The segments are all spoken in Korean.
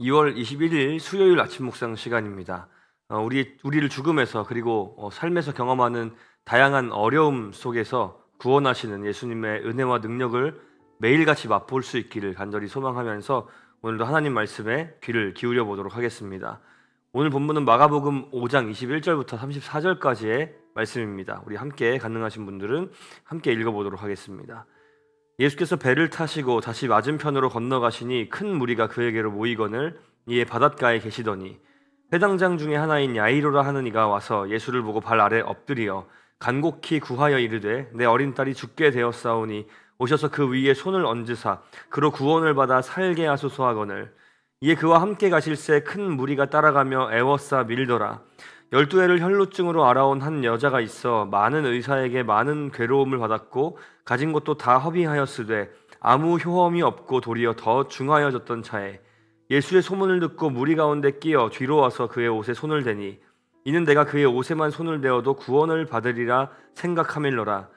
2월 21일 수요일 아침 묵상 시간입니다. 우리를 죽음에서 그리고 삶에서 경험하는 다양한 어려움 속에서 구원하시는 예수님의 은혜와 능력을 매일같이 맛볼 수 있기를 간절히 소망하면서 오늘도 하나님 말씀에 귀를 기울여 보도록 하겠습니다. 오늘 본문은 마가복음 5장 21절부터 34절까지의 말씀입니다. 우리 함께 가능하신 분들은 함께 읽어보도록 하겠습니다. 예수께서 배를 타시고 다시 맞은편으로 건너가시니 큰 무리가 그에게로 모이거늘 이에 바닷가에 계시더니 회당장 중에 하나인 야이로라 하는 이가 와서 예수를 보고 발 아래 엎드리어 간곡히 구하여 이르되 내 어린 딸이 죽게 되었사오니 오셔서 그 위에 손을 얹으사 그로 구원을 받아 살게 하소서 하거늘 이에 그와 함께 가실새 큰 무리가 따라가며 애워싸 밀더라. 12해를 혈루증으로 알아온 한 여자가 있어 많은 의사에게 많은 괴로움을 받았고 가진 것도 다 허비하였으되 아무 효험이 없고 도리어 더 중하여졌던 차에 예수의 소문을 듣고 무리 가운데 끼어 뒤로 와서 그의 옷에 손을 대니 이는 내가 그의 옷에만 손을 대어도 구원을 받으리라 생각하밀러라.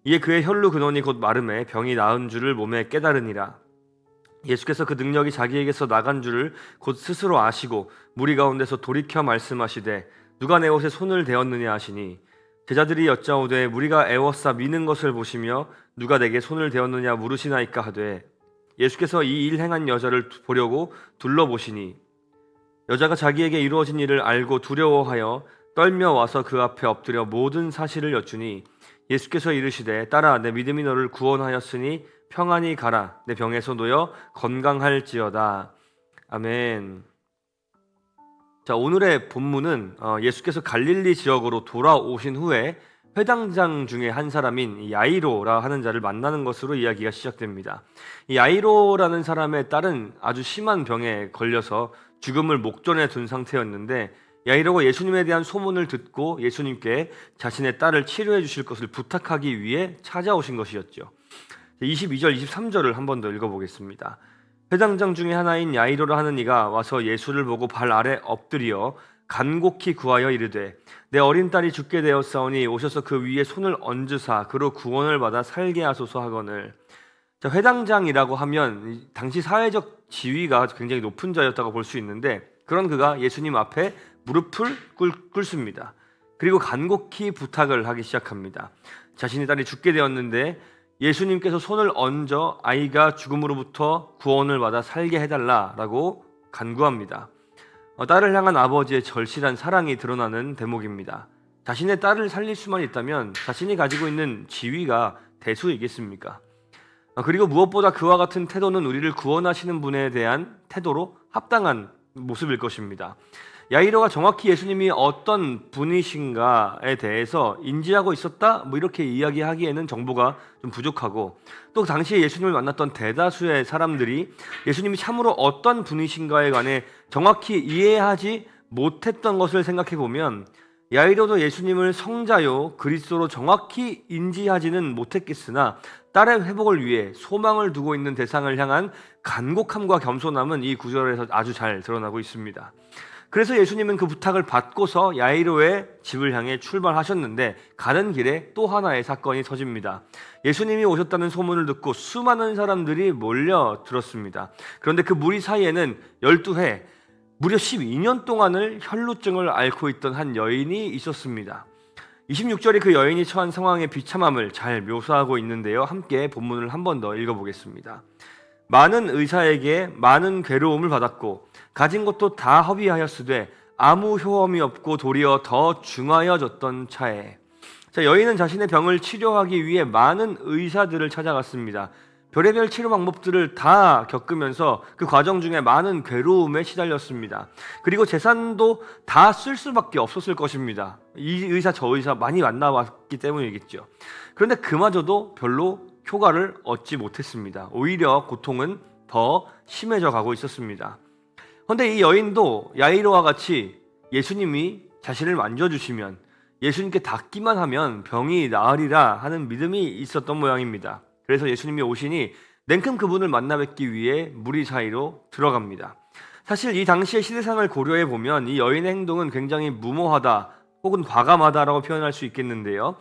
이에 그의 혈루 근원이 곧 마름에 병이 나은 줄을 몸에 깨달으니라. 예수께서 그 능력이 자기에게서 나간 줄을 곧 스스로 아시고 무리 가운데서 돌이켜 말씀하시되 누가 내 옷에 손을 대었느냐 하시니 제자들이 여짜오되 무리가 애워싸 미는 것을 보시며 누가 내게 손을 대었느냐 물으시나이까 하되 예수께서 이 일 행한 여자를 보려고 둘러보시니 여자가 자기에게 이루어진 일을 알고 두려워하여 떨며 와서 그 앞에 엎드려 모든 사실을 여쭈니 예수께서 이르시되 딸아 내 믿음이 너를 구원하였으니 평안히 가라 내 병에서 놓여 건강할지어다. 아멘. 자, 오늘의 본문은 예수께서 갈릴리 지역으로 돌아오신 후에 회당장 중에 한 사람인 야이로라 하는 자를 만나는 것으로 이야기가 시작됩니다. 이 야이로라는 사람의 딸은 아주 심한 병에 걸려서 죽음을 목전에 둔 상태였는데 야이로가 예수님에 대한 소문을 듣고 예수님께 자신의 딸을 치료해 주실 것을 부탁하기 위해 찾아오신 것이었죠. 22절, 23절을 한 번 더 읽어보겠습니다. 회당장 중에 하나인 야이로라 하는 이가 와서 예수를 보고 발 아래 엎드려 간곡히 구하여 이르되 내 어린 딸이 죽게 되었사오니 오셔서 그 위에 손을 얹으사 그로 구원을 받아 살게 하소서 하거늘. 자, 회당장이라고 하면 당시 사회적 지위가 굉장히 높은 자였다고 볼 수 있는데 그런 그가 예수님 앞에 무릎을 꿇습니다. 그리고 간곡히 부탁을 하기 시작합니다. 자신의 딸이 죽게 되었는데 예수님께서 손을 얹어 아이가 죽음으로부터 구원을 받아 살게 해달라라고 간구합니다. 딸을 향한 아버지의 절실한 사랑이 드러나는 대목입니다. 자신의 딸을 살릴 수만 있다면 자신이 가지고 있는 지위가 대수이겠습니까? 그리고 무엇보다 그와 같은 태도는 우리를 구원하시는 분에 대한 태도로 합당한 모습일 것입니다. 야이로가 정확히 예수님이 어떤 분이신가에 대해서 인지하고 있었다? 이렇게 이야기하기에는 정보가 좀 부족하고 또 당시에 예수님을 만났던 대다수의 사람들이 예수님이 참으로 어떤 분이신가에 관해 정확히 이해하지 못했던 것을 생각해 보면 야이로도 예수님을 성자요 그리스도로 정확히 인지하지는 못했겠으나 딸의 회복을 위해 소망을 두고 있는 대상을 향한 간곡함과 겸손함은 이 구절에서 아주 잘 드러나고 있습니다. 그래서 예수님은 그 부탁을 받고서 야이로의 집을 향해 출발하셨는데 가는 길에 또 하나의 사건이 터집니다. 예수님이 오셨다는 소문을 듣고 수많은 사람들이 몰려들었습니다. 그런데 그 무리 사이에는 12해 무려 12년 동안을 혈루증을 앓고 있던 한 여인이 있었습니다. 26절이 그 여인이 처한 상황의 비참함을 잘 묘사하고 있는데요. 함께 본문을 한 번 더 읽어보겠습니다. 많은 의사에게 많은 괴로움을 받았고 가진 것도 다 허비하였으되 아무 효험이 없고 도리어 더 중하여졌던 차에. 자, 여인은 자신의 병을 치료하기 위해 많은 의사들을 찾아갔습니다. 별의별 치료 방법들을 다 겪으면서 그 과정 중에 많은 괴로움에 시달렸습니다. 그리고 재산도 다 쓸 수밖에 없었을 것입니다. 이 의사 저 의사 많이 만나봤기 때문이겠죠. 그런데 그마저도 별로 효과를 얻지 못했습니다. 오히려 고통은 더 심해져 가고 있었습니다. 그런데 이 여인도 야이로와 같이 예수님이 자신을 만져주시면 예수님께 닿기만 하면 병이 나으리라 하는 믿음이 있었던 모양입니다. 그래서 예수님이 오시니 냉큼 그분을 만나 뵙기 위해 무리 사이로 들어갑니다. 사실 이 당시의 시대상을 고려해 보면 이 여인의 행동은 굉장히 무모하다 혹은 과감하다라고 표현할 수 있겠는데요.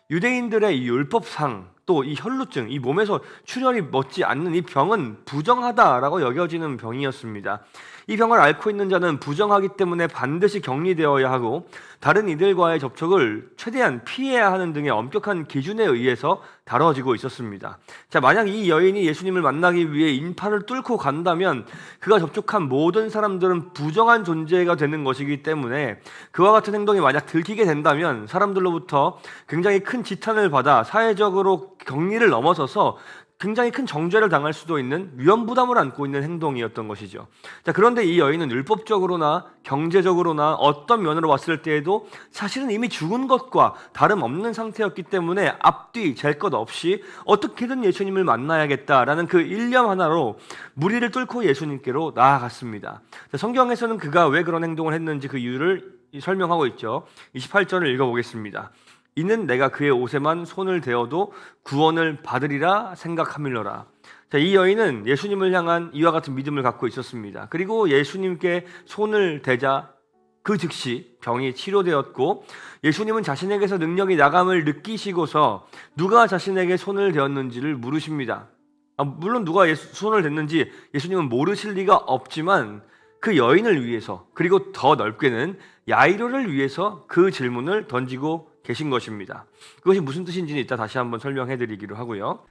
유대인들의 이 율법상 또 이 혈루증, 이 몸에서 출혈이 멎지 않는 이 병은 부정하다라고 여겨지는 병이었습니다. 이 병을 앓고 있는 자는 부정하기 때문에 반드시 격리되어야 하고 다른 이들과의 접촉을 최대한 피해야 하는 등의 엄격한 기준에 의해서 다뤄지고 있었습니다. 자, 만약 이 여인이 예수님을 만나기 위해 인파를 뚫고 간다면 그가 접촉한 모든 사람들은 부정한 존재가 되는 것이기 때문에 그와 같은 행동이 만약 들키게 된다면 사람들로부터 굉장히 큰 지탄을 받아 사회적으로 격리를 넘어서서 굉장히 큰 정죄를 당할 수도 있는 위험 부담을 안고 있는 행동이었던 것이죠. 자, 그런데 이 여인은 율법적으로나 경제적으로나 어떤 면으로 봤을 때에도 사실은 이미 죽은 것과 다름없는 상태였기 때문에 앞뒤 잴 것 없이 어떻게든 예수님을 만나야겠다라는 그 일념 하나로 무리를 뚫고 예수님께로 나아갔습니다. 자, 성경에서는 그가 왜 그런 행동을 했는지 그 이유를 설명하고 있죠. 28절을 읽어보겠습니다. 이는 내가 그의 옷에만 손을 대어도 구원을 받으리라 생각함일러라. 자, 이 여인은 예수님을 향한 이와 같은 믿음을 갖고 있었습니다. 그리고 예수님께 손을 대자 그 즉시 병이 치료되었고 예수님은 자신에게서 능력이 나감을 느끼시고서 누가 자신에게 손을 대었는지를 물으십니다. 물론 누가 손을 댔는지 예수님은 모르실 리가 없지만 그 여인을 위해서 그리고 더 넓게는 야이로를 위해서 그 질문을 던지고 계신 것입니다. 그것이 무슨 뜻인지는 이따 다시 한번 설명해 드리기로 하고요.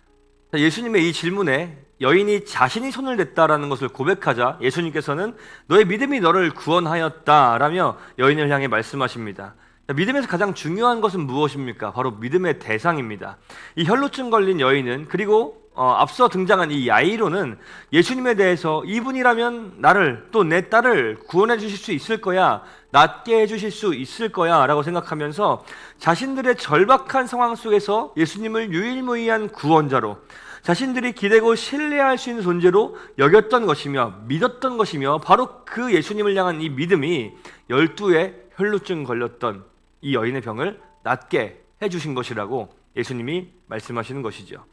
예수님의 이 질문에 여인이 자신이 손을 댔다라는 것을 고백하자 예수님께서는 너의 믿음이 너를 구원하였다라며 여인을 향해 말씀하십니다. 믿음에서 가장 중요한 것은 무엇입니까? 바로 믿음의 대상입니다. 이 혈루증 걸린 여인은 그리고 앞서 등장한 이 야이로는 예수님에 대해서 이분이라면 나를 또 내 딸을 구원해 주실 수 있을 거야, 낫게 해주실 수 있을 거야 라고 생각하면서 자신들의 절박한 상황 속에서 예수님을 유일무이한 구원자로 자신들이 기대고 신뢰할 수 있는 존재로 여겼던 것이며 믿었던 것이며 바로 그 예수님을 향한 이 믿음이 12의 혈루증 걸렸던 이 여인의 병을 낫게 해주신 것이라고 예수님이 말씀하시는 것이죠.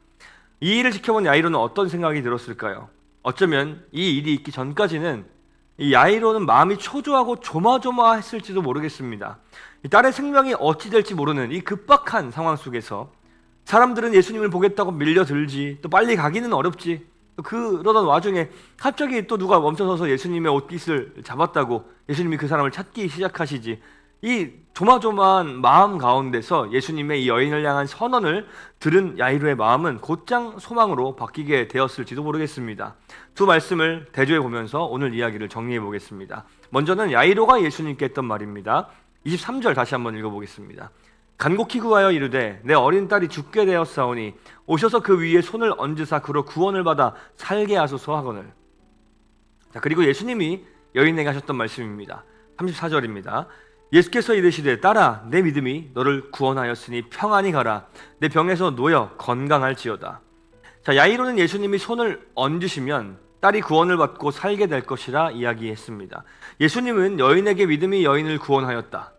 이 일을 지켜본 야이로는 어떤 생각이 들었을까요? 어쩌면 이 일이 있기 전까지는 이 야이로는 마음이 초조하고 조마조마했을지도 모르겠습니다. 딸의 생명이 어찌 될지 모르는 이 급박한 상황 속에서 사람들은 예수님을 보겠다고 밀려들지 또 빨리 가기는 어렵지 그러던 와중에 갑자기 또 누가 멈춰서서 예수님의 옷깃을 잡았다고 예수님이 그 사람을 찾기 시작하시지 이 조마조마한 마음 가운데서 예수님의 이 여인을 향한 선언을 들은 야이로의 마음은 곧장 소망으로 바뀌게 되었을지도 모르겠습니다. 두 말씀을 대조해 보면서 오늘 이야기를 정리해 보겠습니다. 먼저는 야이로가 예수님께 했던 말입니다. 23절 다시 한번 읽어보겠습니다. 간곡히 구하여 이르되 내 어린 딸이 죽게 되었사오니 오셔서 그 위에 손을 얹으사 그로 구원을 받아 살게 하소서 하거늘. 자, 그리고 예수님이 여인에게 하셨던 말씀입니다. 34절입니다. 예수께서 이르시되 딸아 내 믿음이 너를 구원하였으니 평안히 가라 내 병에서 놓여 건강할지어다. 자, 야이로는 예수님이 손을 얹으시면 딸이 구원을 받고 살게 될 것이라 이야기했습니다. 예수님은 여인에게 믿음이 여인을 구원하였다.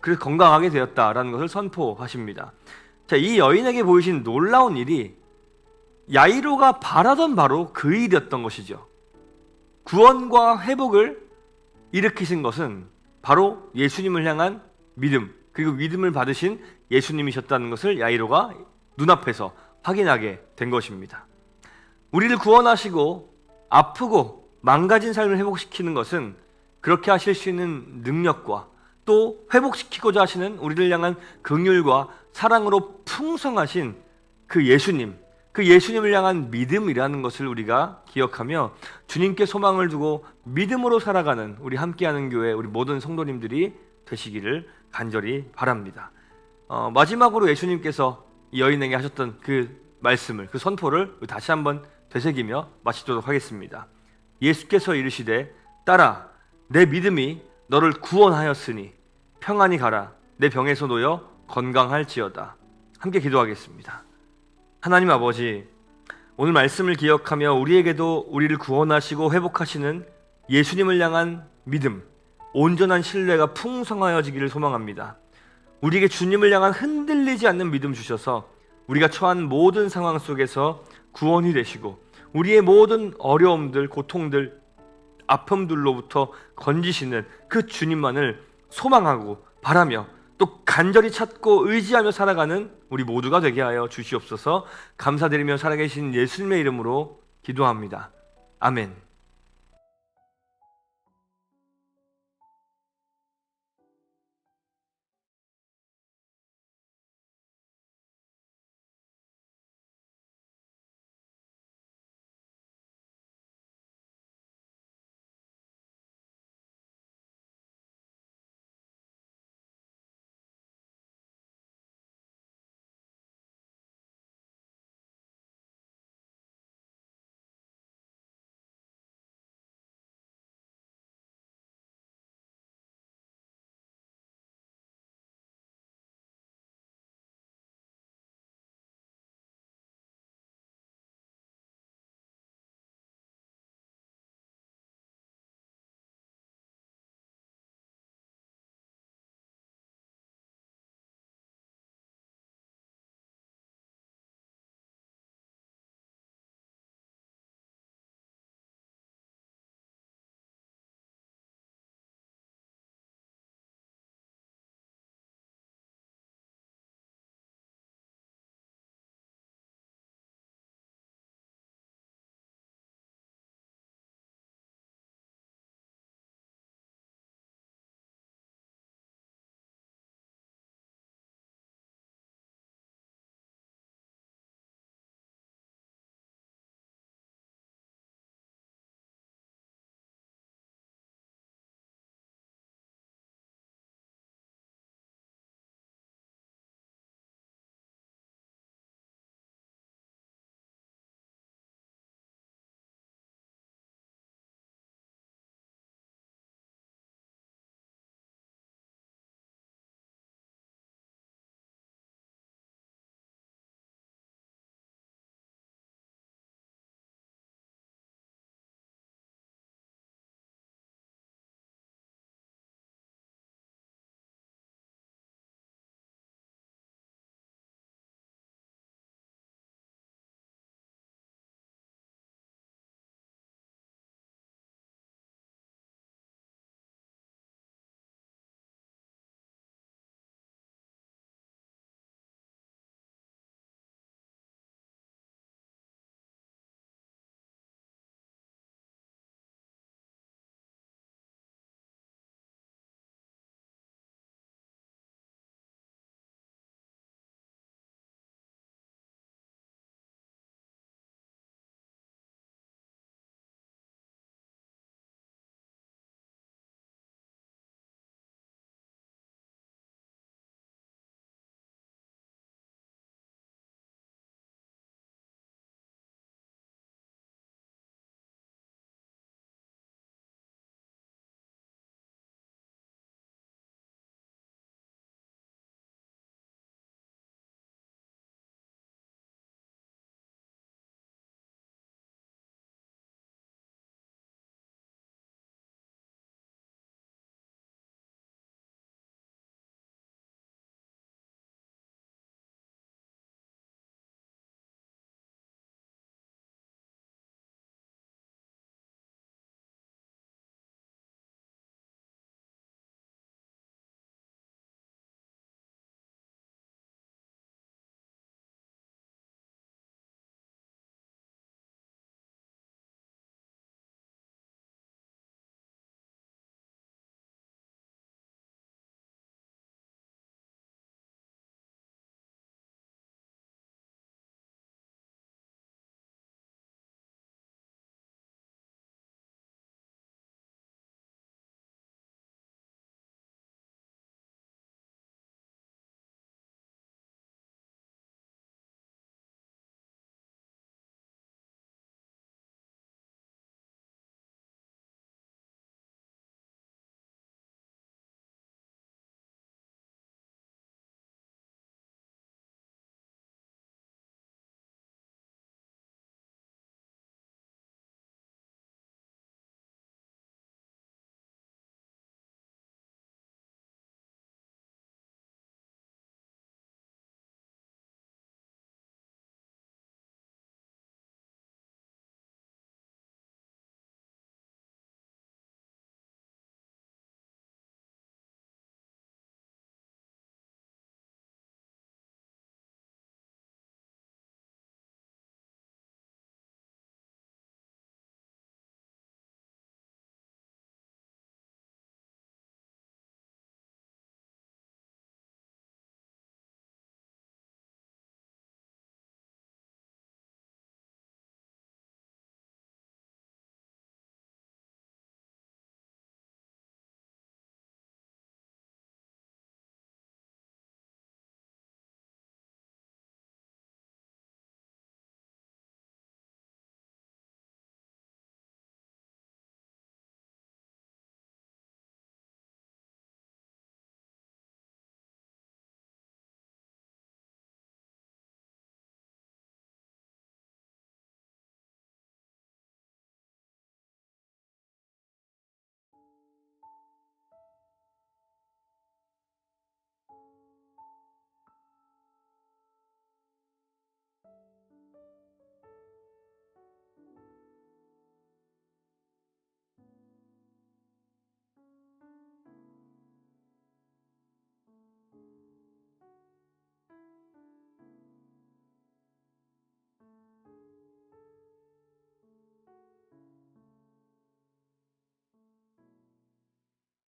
그래서 건강하게 되었다라는 것을 선포하십니다. 자, 이 여인에게 보이신 놀라운 일이 야이로가 바라던 바로 그 일이었던 것이죠. 구원과 회복을 일으키신 것은 바로 예수님을 향한 믿음 그리고 믿음을 받으신 예수님이셨다는 것을 야이로가 눈앞에서 확인하게 된 것입니다. 우리를 구원하시고 아프고 망가진 삶을 회복시키는 것은 그렇게 하실 수 있는 능력과 또 회복시키고자 하시는 우리를 향한 긍휼과 사랑으로 풍성하신 그 예수님, 그 예수님을 향한 믿음이라는 것을 우리가 기억하며 주님께 소망을 두고 믿음으로 살아가는 우리 함께하는 교회 우리 모든 성도님들이 되시기를 간절히 바랍니다. 마지막으로 예수님께서 이 여인에게 하셨던 그 말씀을 그 선포를 다시 한번 되새기며 마치도록 하겠습니다. 예수께서 이르시되 딸아 내 믿음이 너를 구원하였으니 평안히 가라 내 병에서 놓여 건강할지어다. 함께 기도하겠습니다. 하나님 아버지, 오늘 말씀을 기억하며 우리에게도 우리를 구원하시고 회복하시는 예수님을 향한 믿음, 온전한 신뢰가 풍성하여지기를 소망합니다. 우리에게 주님을 향한 흔들리지 않는 믿음 주셔서 우리가 처한 모든 상황 속에서 구원이 되시고 우리의 모든 어려움들, 고통들, 아픔들로부터 건지시는 그 주님만을 소망하고 바라며 또 간절히 찾고 의지하며 살아가는 우리 모두가 되게 하여 주시옵소서. 감사드리며 살아계신 예수님의 이름으로 기도합니다. 아멘.